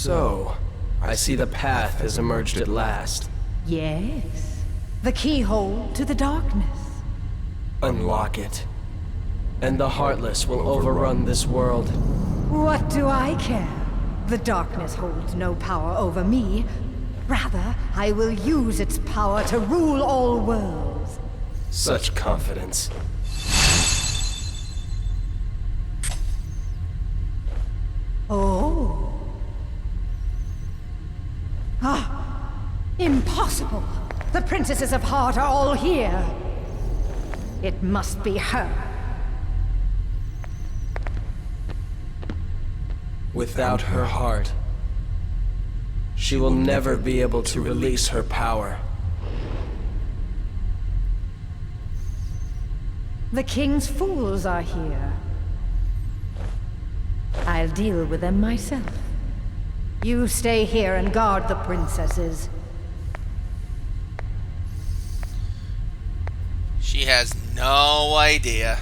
So, I see the path has emerged at last. Yes. The keyhole to the darkness. Unlock it, and the Heartless will overrun this world. What do I care? The darkness holds no power over me. Rather, I will use its power to rule all worlds. Such confidence. Oh. Ah. Impossible. The Princesses of Heart are all here. It must be her. Without her heart, she will never be able to release her power. The King's fools are here. I'll deal with them myself. You stay here and guard the princesses. She has no idea.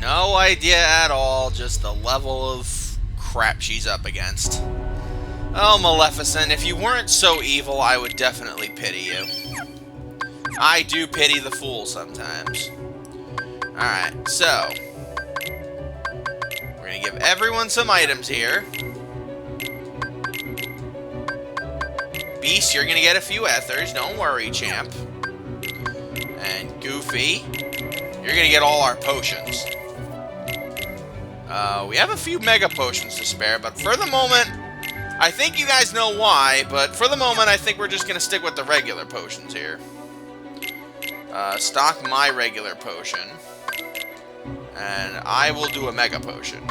No idea at all, just the level of crap she's up against. Oh, Maleficent, if you weren't so evil, I would definitely pity you. I do pity the fool sometimes. Alright, so we're gonna give everyone some items here. Beast, you're gonna get a few ethers, don't worry, champ. And Goofy, you're gonna get all our potions. We have a few mega potions to spare, but for the moment, I think you guys know why, but for the moment, I think we're just gonna stick with the regular potions here. Stock my regular potion, and I will do a mega potion.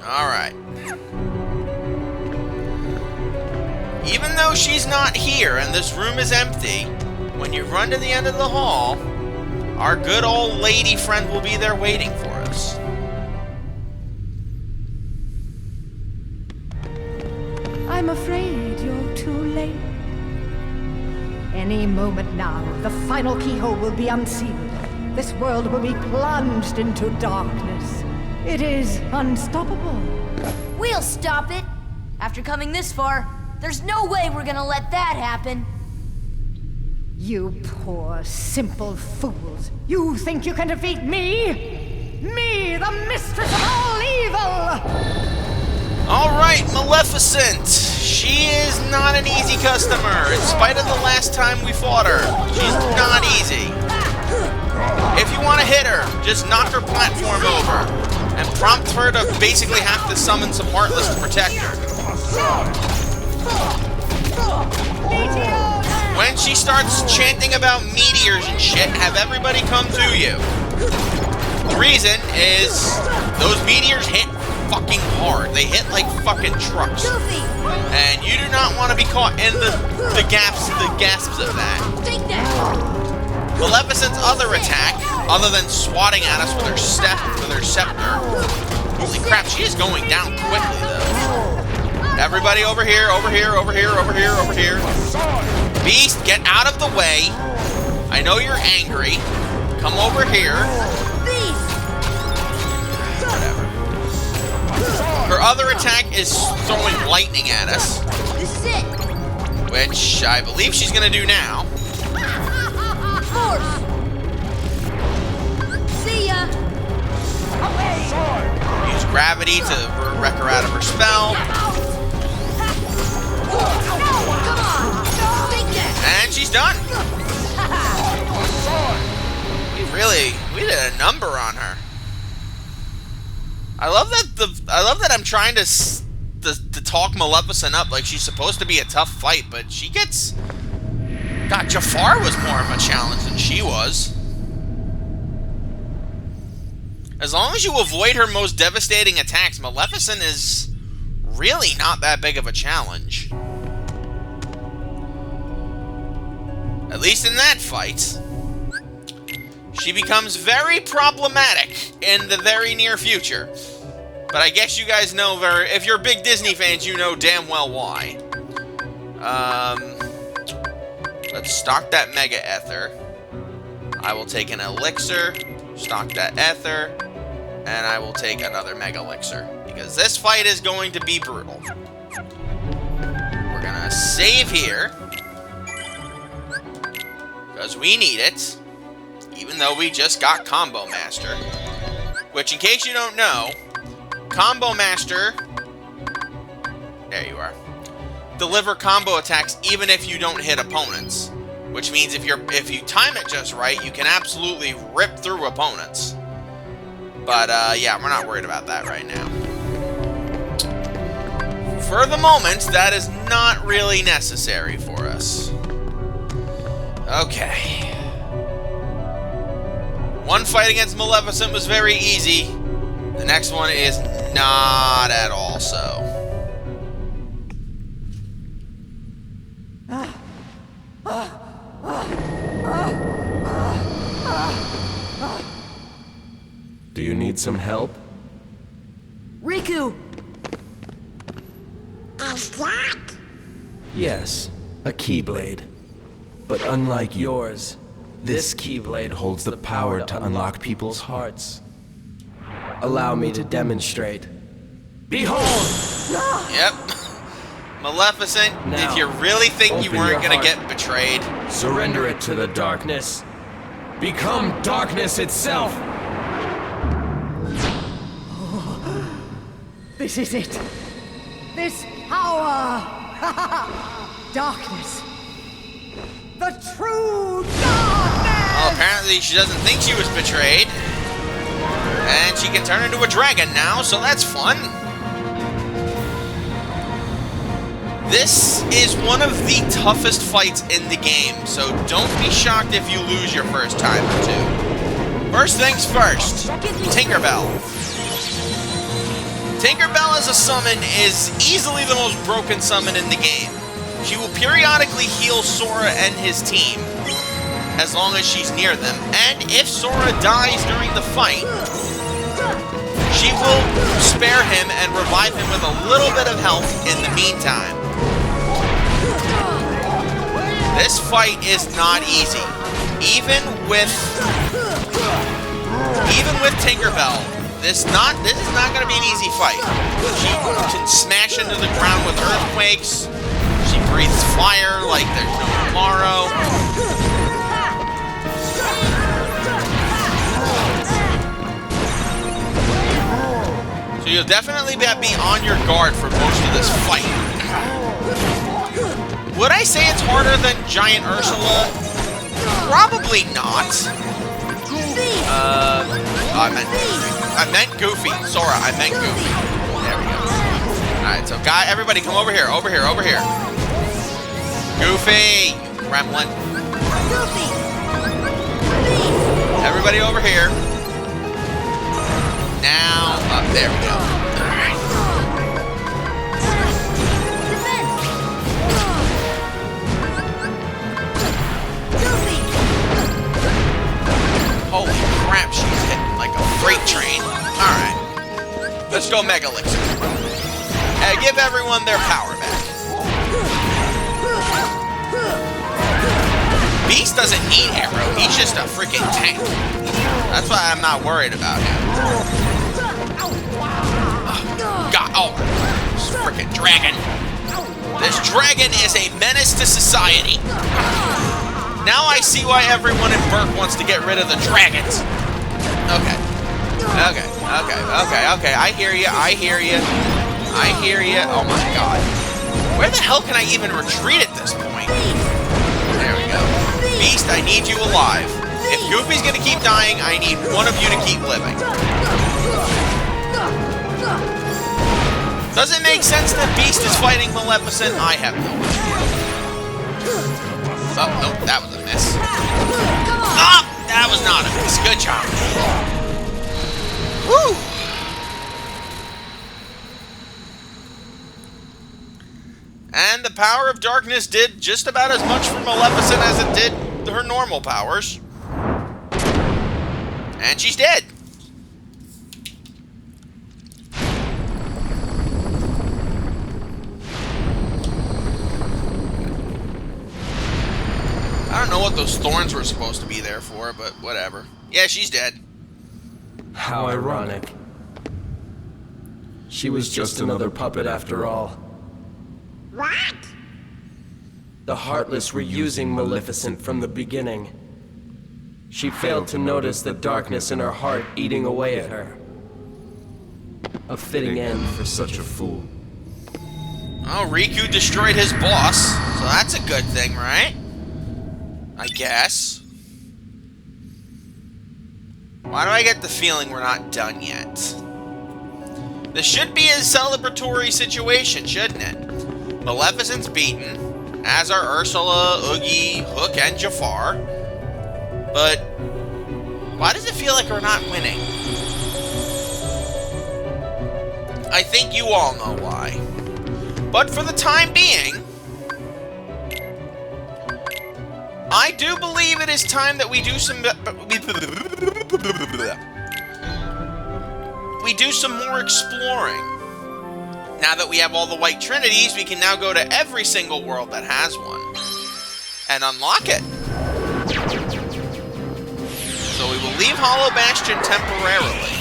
Alright. Even though she's not here and this room is empty, when you run to the end of the hall, our good old lady friend will be there waiting for us. I'm afraid you're too late. Any moment now, the final keyhole will be unsealed. This world will be plunged into darkness. It is unstoppable. We'll stop it. After coming this far, there's no way we're gonna let that happen. You poor, simple fools. You think you can defeat me? Me, the mistress of all evil! Alright, Maleficent. She is not an easy customer, in spite of the last time we fought her. She's not easy. If you want to hit her, just knock her platform over, and prompt her to basically have to summon some Heartless to protect her. When she starts chanting about meteors and shit, have everybody come to you. The reason is those meteors hit fucking hard. They hit like fucking trucks. And you do not want to be caught in the gasps of that. Maleficent's other attack, other than swatting at us with her scepter. Holy crap, she is going down quickly though. Everybody over here, over here, over here, over here, over here. Beast, get out of the way. I know you're angry. Come over here. Beast! Whatever. Her other attack is throwing lightning at us. This is it! Which I believe she's gonna do now. Force! See ya! Use gravity to wreck her out of her spell. Come on! Take that! And she's done. We did a number on her. I love that I'm trying to talk Maleficent up like she's supposed to be a tough fight, but she gets... God, Jafar was more of a challenge than she was. As long as you avoid her most devastating attacks, Maleficent is really not that big of a challenge. At least in that fight. She becomes very problematic in the very near future. But I guess you guys know if you're big Disney fans, you know damn well why. Let's stock that Mega Ether. I will take an Elixir, stock that Ether, and I will take another Mega Elixir, because this fight is going to be brutal. We're gonna save here, because we need it, even though we just got Combo Master. Which, in case you don't know, Combo Master... There you are. Deliver combo attacks even if you don't hit opponents. Which means if you time it just right, you can absolutely rip through opponents. But, yeah, we're not worried about that right now. For the moment, that is not really necessary for us. Okay. One fight against Maleficent was very easy. The next one is not at all so. Do you need some help? Riku! Yes, a Keyblade. But unlike yours, this Keyblade holds the power to unlock people's hearts. Allow me to demonstrate. Behold! Yep. Maleficent, Now, if you really think you open weren't your gonna heart. get betrayed, Surrender it to the darkness. Become darkness itself! This is it. This power. Darkness. The true darkness! well, apparently she doesn't think she was betrayed. And she can turn into a dragon now, so that's fun. This is one of the toughest fights in the game, so don't be shocked if you lose your first time or two. First things first, Tinkerbell. Tinkerbell as a summon is easily the most broken summon in the game. She will periodically heal Sora and his team, as long as she's near them. And if Sora dies during the fight, she will spare him and revive him with a little bit of health in the meantime. This fight is not easy. Even with Tinkerbell, this is not going to be an easy fight. She can smash into the ground with earthquakes. She breathes fire like there's no tomorrow. So you'll definitely be on your guard for most of this fight. Would I say it's harder than Giant Ursula? Probably not. I meant Goofy. Sora, I meant Goofy. There we go. Alright, so everybody come over here, over here, over here. Goofy! You gremlin. Everybody over here. Now, up there we go. Alright. Holy crap, she's hitting like a freight train. Alright. Let's go Mega Elixir. Give everyone their power back. Beast doesn't need Arrow, he's just a freaking tank. That's why I'm not worried about him. God, oh, this freaking dragon. This dragon is a menace to society. Now I see why everyone in Burke wants to get rid of the dragons. Okay. Okay. I hear you. Oh my god. Where the hell can I even retreat at this point? There we go. Beast, I need you alive. If Goofy's gonna keep dying, I need one of you to keep living. Does it make sense that Beast is fighting Maleficent? I have no idea. Oh, nope, that was a miss. Ah, that was not a miss. Good job. Woo! And the power of darkness did just about as much for Maleficent as it did her normal powers. And she's dead. I don't know what those thorns were supposed to be there for, but whatever. Yeah, she's dead. How ironic. She was just another puppet after all. What? The Heartless were using Maleficent from the beginning. She failed to notice the darkness in her heart eating away at her. A fitting end for such a fool. Oh, Riku destroyed his boss, so that's a good thing, right? I guess. Why do I get the feeling we're not done yet? This should be a celebratory situation, shouldn't it? Maleficent's beaten, as are Ursula, Oogie, Hook, and Jafar. But why does it feel like we're not winning? I think you all know why. But for the time being, I do believe it is time that we do some more exploring. Now that we have all the White Trinities, we can now go to every single world that has one and unlock it. So we will leave Hollow Bastion temporarily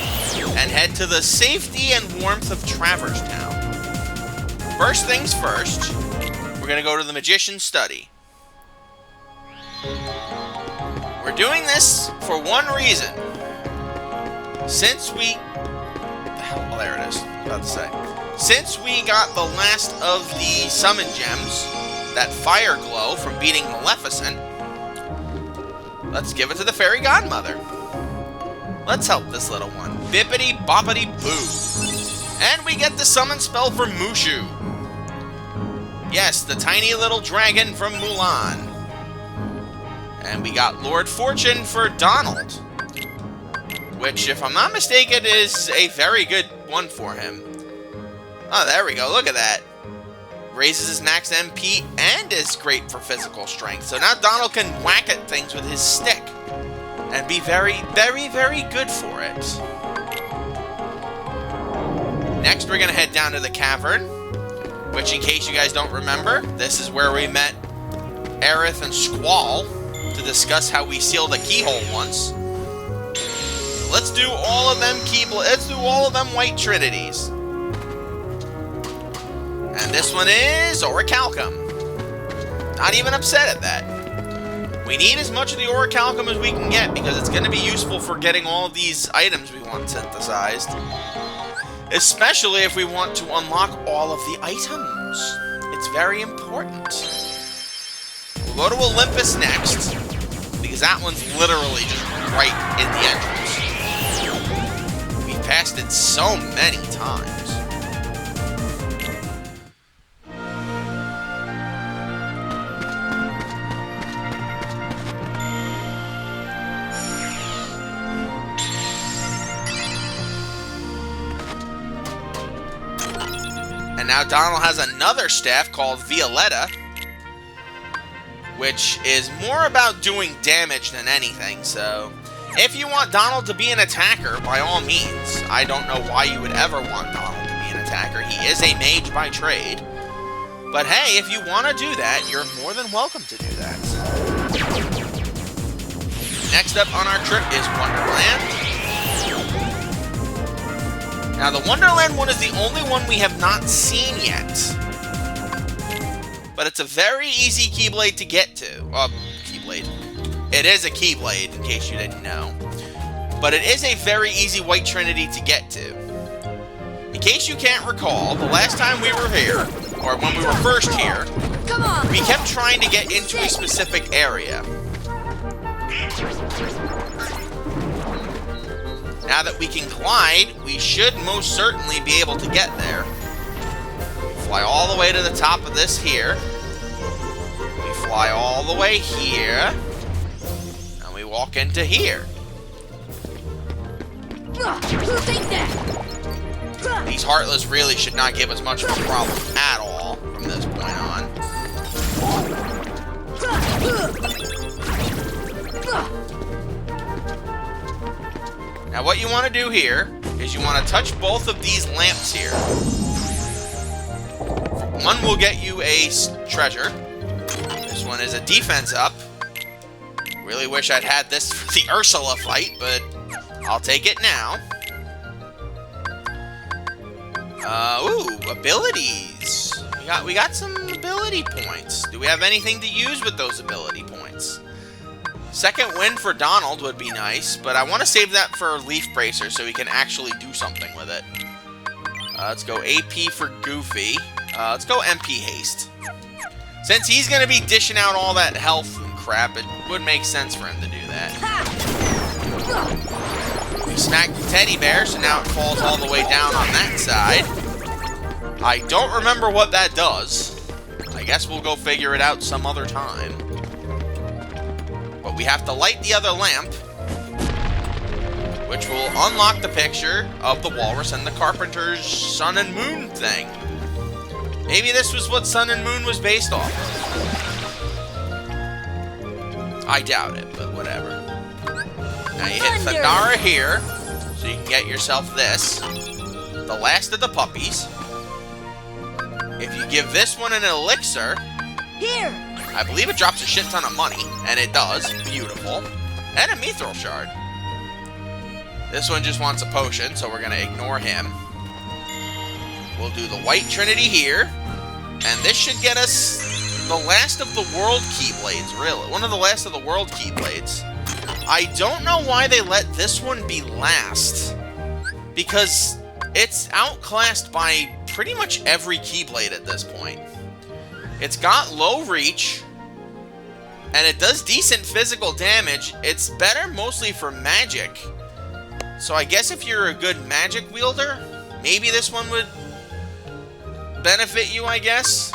and head to the safety and warmth of Traverse Town. First things first, we're going to go to the Magician's Study. We're doing this for one reason. Since we... Oh, there it is. I was about to say. Since we got the last of the summon gems, that fire glow from beating Maleficent, let's give it to the Fairy Godmother. Let's help this little one. Bippity boppity boo. And we get the summon spell for Mushu. Yes, the tiny little dragon from Mulan. And we got Lord Fortune for Donald, which, if I'm not mistaken, is a very good one for him. Oh, there we go. Look at that. Raises his max MP and is great for physical strength. So now Donald can whack at things with his stick and be very, very, very good for it. Next, we're going to head down to the cavern, which, in case you guys don't remember, this is where we met Aerith and Squall to discuss how we sealed a keyhole once. Let's do all of them let's do all of them White Trinities. And this one is Orichalcum. Not even upset at that. We need as much of the Orichalcum as we can get because it's going to be useful for getting all of these items we want synthesized. Especially if we want to unlock all of the items. It's very important. We'll go to Olympus next, because that one's literally just right in the entrance. We've passed it so many times. And now Donald has another staff called Violetta, which is more about doing damage than anything, so if you want Donald to be an attacker, by all means. I don't know why you would ever want Donald to be an attacker. He is a mage by trade. But hey, if you want to do that, you're more than welcome to do that. Next up on our trip is Wonderland. Now, the Wonderland one is the only one we have not seen yet. But it's a very easy Keyblade to get to. Keyblade. It is a Keyblade, in case you didn't know. But it is a very easy White Trinity to get to. In case you can't recall, the last time we were here, or when we were first here, Come on. we kept trying to get into a specific area. Now that we can glide, we should most certainly be able to get there. Fly all the way to the top of this here. We fly all the way here. And we walk into here. Who think that? These Heartless really should not give us much of a problem at all from this point on. Now what you want to do here is you want to touch both of these lamps here. One will get you a treasure. This one is a defense up. Really wish I'd had this for the Ursula fight, but I'll take it now. Ooh, abilities. We got some ability points. Do we have anything to use with those ability points? Second win for Donald would be nice, but I want to save that for Leaf Bracer so we can actually do something with it. Let's go AP for Goofy. Let's go MP Haste. Since he's going to be dishing out all that health and crap, it would make sense for him to do that. We smacked the teddy bear, so now it falls all the way down on that side. I don't remember what that does. I guess we'll go figure it out some other time. But we have to light the other lamp, which will unlock the picture of the walrus and the carpenter's sun and moon thing. Maybe this was what Sun and Moon was based off of. I doubt it, but whatever. Now you hit Thundara here, so you can get yourself this. The last of the puppies. If you give this one an elixir... Here! I believe it drops a shit ton of money, and it does. Beautiful. And a mithril shard. This one just wants a potion, so we're going to ignore him. We'll do the White Trinity here. And this should get us the last of the World Keyblades, really. One of the last of the World Keyblades. I don't know why they let this one be last. Because it's outclassed by pretty much every Keyblade at this point. It's got low reach, and it does decent physical damage. It's better mostly for magic. So I guess if you're a good magic wielder, maybe this one would benefit you, I guess.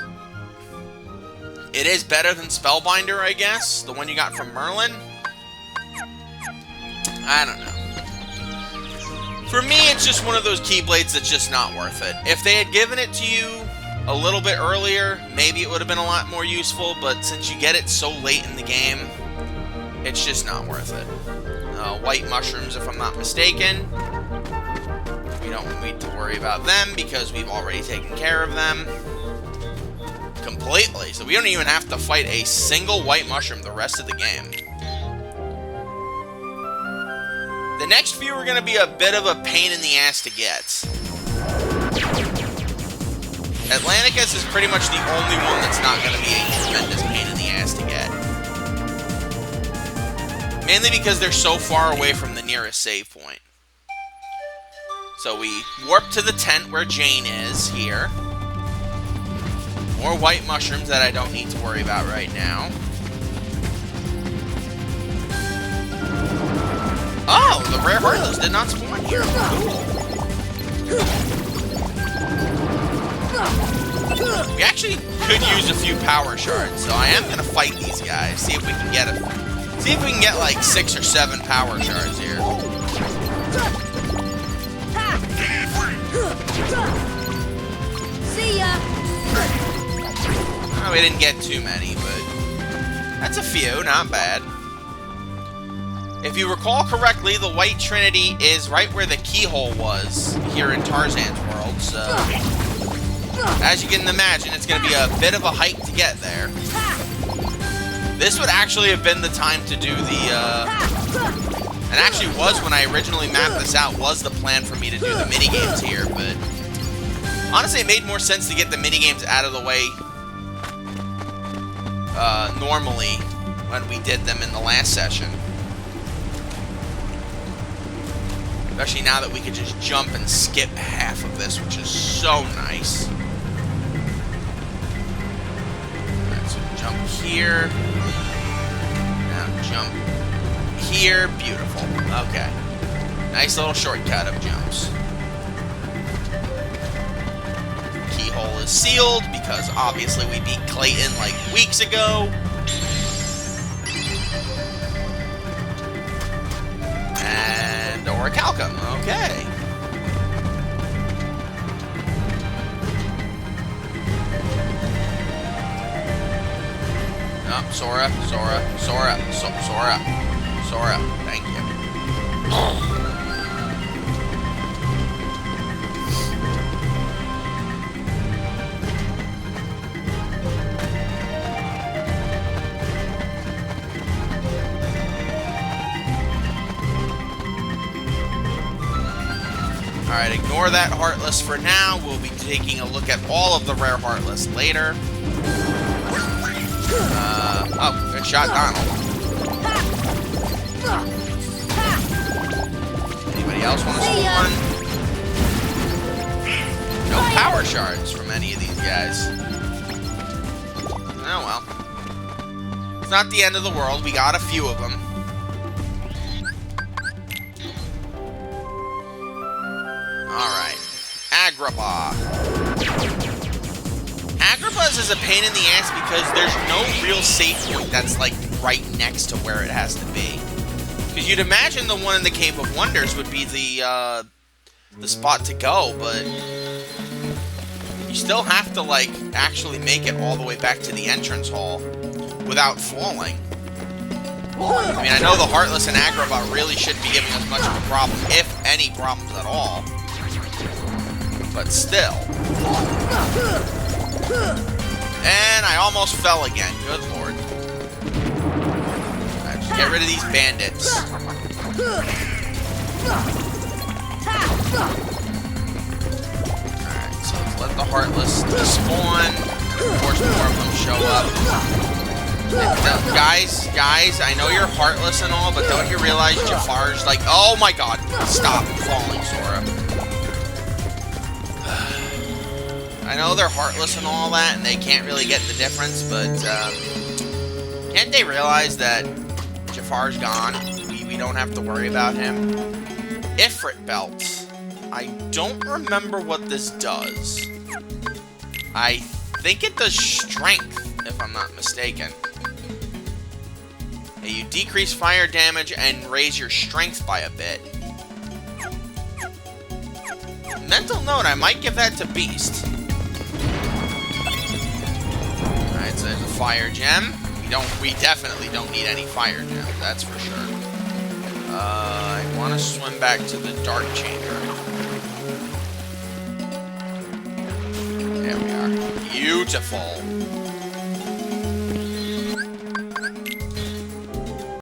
It is better than Spellbinder, I guess. The one you got from Merlin. I don't know. For me, it's just one of those Keyblades that's just not worth it. If they had given it to you a little bit earlier, maybe it would have been a lot more useful, but since you get it so late in the game, it's just not worth it. White mushrooms, if I'm not mistaken. We don't need to worry about them because we've already taken care of them completely. So we don't even have to fight a single white mushroom the rest of the game. The next few are going to be a bit of a pain in the ass to get. Atlanticus is pretty much the only one that's not going to be a tremendous pain in the ass to get. Mainly because they're so far away from the nearest save point. So we warp to the tent where Jane is here. More white mushrooms that I don't need to worry about right now. Oh, the rare heartless did not spawn here. Cool. We actually could use a few power shards, so I am gonna fight these guys. See if we can get like 6 or 7 power shards here. See ya. Oh, we didn't get too many, but that's a few, not bad. If you recall correctly, the White Trinity is right where the keyhole was here in Tarzan's world, so as you can imagine, it's going to be a bit of a hike to get there. This would actually have been the time to do the, and actually was when I originally mapped this out, was the plan for me to do the minigames here, but honestly it made more sense to get the minigames out of the way normally when we did them in the last session. Especially now that we could just jump and skip half of this, which is so nice. Alright, so jump here. Now jump here. Beautiful. Okay. Nice little shortcut of jumps. Keyhole is sealed because obviously we beat Clayton like weeks ago. And Orichalcum, okay. Oh, Sora, thank you. Alright, ignore that Heartless for now. We'll be taking a look at all of the rare Heartless later. Oh, good shot, Donald. Anybody else want to spawn? No power shards from any of these guys. Oh well. It's not the end of the world. We got a few of them. Alright. Agrabah. Agrabah's is a pain in the ass because there's no real safe point that's like right next to where it has to be. Because you'd imagine the one in the Cave of Wonders would be the spot to go, but you still have to like actually make it all the way back to the entrance hall without falling. I mean, I know the Heartless and Agrabah really shouldn't be giving us much of a problem, if any problems at all. But still. And I almost fell again. Good lord. Alright, just get rid of these bandits. Alright, so let's let the Heartless despawn. Of course, more of them show up. Guys, I know you're Heartless and all, but don't you realize Jafar's like, oh my god, stop falling, Sora. I know they're Heartless and all that, and they can't really get the difference, but can't they realize that Jafar's gone? We don't have to worry about him. Ifrit Belt. I don't remember what this does. I think it does strength, if I'm not mistaken. You decrease fire damage and raise your strength by a bit. Mental note, I might give that to Beast. Alright, so there's a fire gem. We definitely don't need any fire gems, that's for sure. I want to swim back to the Dark Chamber. There we are. Beautiful.